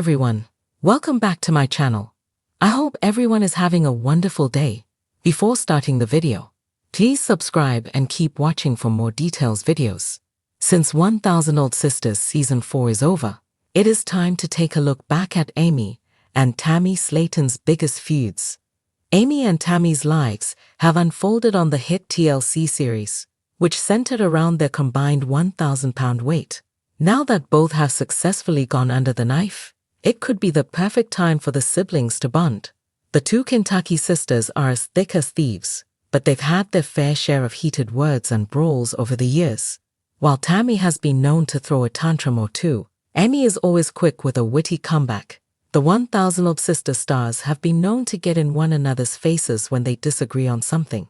everyone, welcome back to my channel. I hope everyone is having a wonderful day. Before starting the video, please subscribe and keep watching for more details videos. Since 1000 Old Sisters Season 4 is over, it is time to take a look back at Amy and Tammy Slaton's biggest feuds. Amy and Tammy's lives have unfolded on the hit TLC series, which centered around their combined 1,000-pound weight. Now that both have successfully gone under the knife, it could be the perfect time for the siblings to bond. The two Kentucky sisters are as thick as thieves, but they've had their fair share of heated words and brawls over the years. While Tammy has been known to throw a tantrum or two, Amy is always quick with a witty comeback. The 1000 Old Sister stars have been known to get in one another's faces when they disagree on something.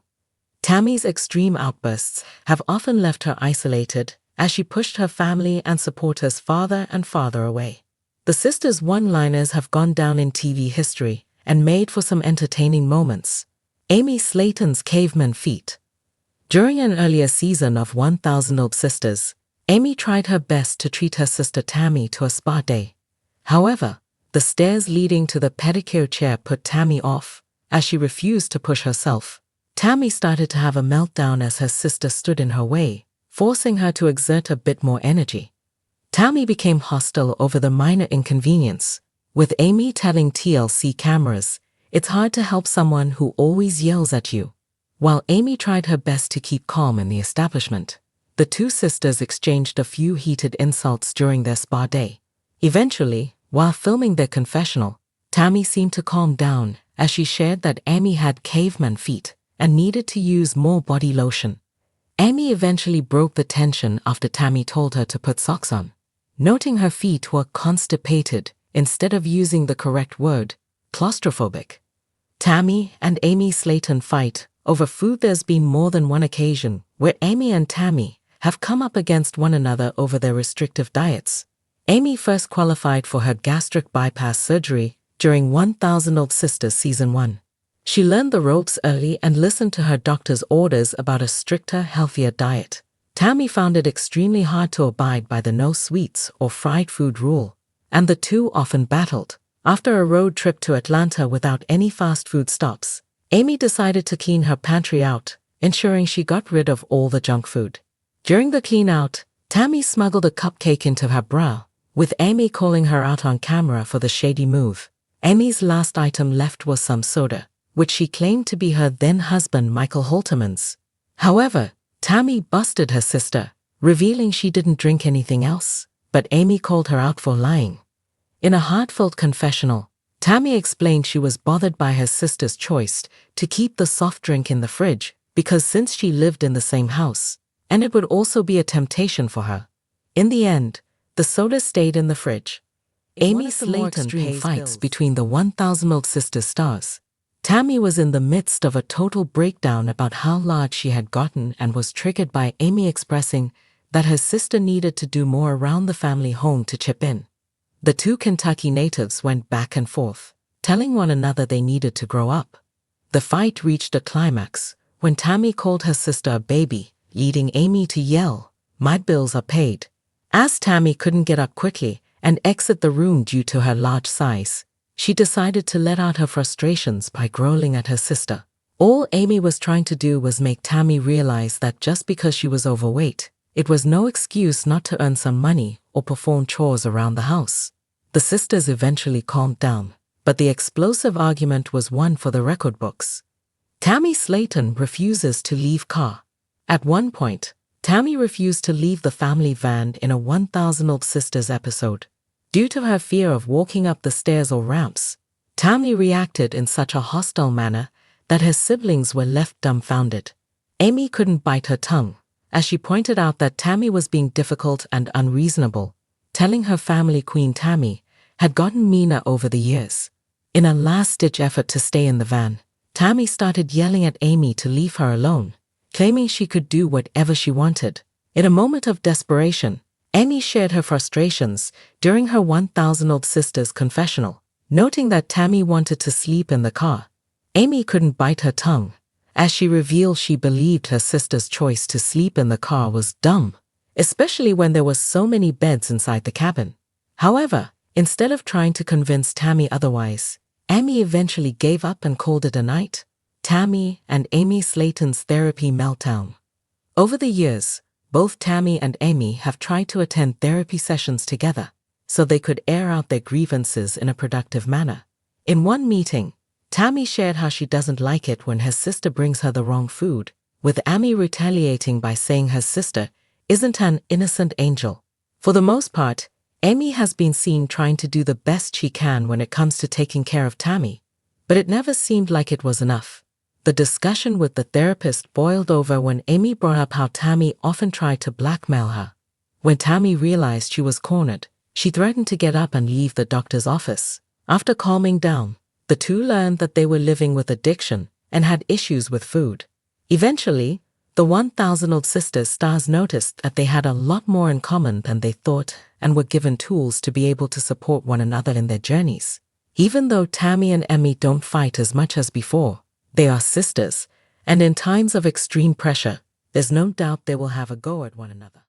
Tammy's extreme outbursts have often left her isolated, as she pushed her family and supporters farther and farther away. The sisters' one-liners have gone down in TV history and made for some entertaining moments. Amy Slaton's caveman feet. During an earlier season of 1000 Old Sisters, Amy tried her best to treat her sister Tammy to a spa day. However, the stairs leading to the pedicure chair put Tammy off, as she refused to push herself. Tammy started to have a meltdown as her sister stood in her way, forcing her to exert a bit more energy. Tammy became hostile over the minor inconvenience, with Amy telling TLC cameras, "It's hard to help someone who always yells at you." While Amy tried her best to keep calm in the establishment, the two sisters exchanged a few heated insults during their spa day. Eventually, while filming their confessional, Tammy seemed to calm down as she shared that Amy had caveman feet and needed to use more body lotion. Amy eventually broke the tension after Tammy told her to put socks on, noting her feet were constipated instead of using the correct word, claustrophobic. Tammy and Amy Slaton fight over food. There's been more than one occasion where Amy and Tammy have come up against one another over their restrictive diets. Amy first qualified for her gastric bypass surgery during 1000 Old Sisters Season 1. She learned the ropes early and listened to her doctor's orders about a stricter, healthier diet. Tammy found it extremely hard to abide by the no sweets or fried food rule, and the two often battled. After a road trip to Atlanta without any fast food stops, Amy decided to clean her pantry out, ensuring she got rid of all the junk food. During the clean-out, Tammy smuggled a cupcake into her bra, with Amy calling her out on camera for the shady move. Amy's last item left was some soda, which she claimed to be her then-husband Michael Halterman's. However, Tammy busted her sister, revealing she didn't drink anything else, but Amy called her out for lying. In a heartfelt confessional, Tammy explained she was bothered by her sister's choice to keep the soft drink in the fridge because since she lived in the same house, and it would also be a temptation for her. In the end, the soda stayed in the fridge. Amy Slaton pays fights between the 1000 Old Sisters stars. Tammy was in the midst of a total breakdown about how large she had gotten and was triggered by Amy expressing that her sister needed to do more around the family home to chip in. The two Kentucky natives went back and forth, telling one another they needed to grow up. The fight reached a climax when Tammy called her sister a baby, leading Amy to yell, "My bills are paid." As Tammy couldn't get up quickly and exit the room due to her large size, she decided to let out her frustrations by growling at her sister. All Amy was trying to do was make Tammy realize that just because she was overweight, it was no excuse not to earn some money or perform chores around the house. The sisters eventually calmed down, but the explosive argument was one for the record books. Tammy Slaton refuses to leave car. At one point, Tammy refused to leave the family van in a 1000 Old Sisters episode. Due to her fear of walking up the stairs or ramps, Tammy reacted in such a hostile manner that her siblings were left dumbfounded. Amy couldn't bite her tongue, as she pointed out that Tammy was being difficult and unreasonable, telling her family Queen Tammy had gotten meaner over the years. In a last-ditch effort to stay in the van, Tammy started yelling at Amy to leave her alone, claiming she could do whatever she wanted. In a moment of desperation, Amy shared her frustrations during her 1000 Old Sisters confessional, noting that Tammy wanted to sleep in the car. Amy couldn't bite her tongue, as she revealed she believed her sister's choice to sleep in the car was dumb, especially when there were so many beds inside the cabin. However, Instead of trying to convince Tammy otherwise, Amy eventually gave up and called it a night. Tammy and Amy Slaton's therapy meltdown. Over the years, both Tammy and Amy have tried to attend therapy sessions together so they could air out their grievances in a productive manner. In one meeting, Tammy shared how she doesn't like it when her sister brings her the wrong food, with Amy retaliating by saying her sister isn't an innocent angel. For the most part, Amy has been seen trying to do the best she can when it comes to taking care of Tammy, but it never seemed like it was enough. The discussion with the therapist boiled over when Amy brought up how Tammy often tried to blackmail her. When Tammy realized she was cornered, she threatened to get up and leave the doctor's office. After calming down, the two learned that they were living with addiction and had issues with food. Eventually, the 1,000-old sisters stars noticed that they had a lot more in common than they thought and were given tools to be able to support one another in their journeys. Even though Tammy and Amy don't fight as much as before, they are sisters, and in times of extreme pressure, there's no doubt they will have a go at one another.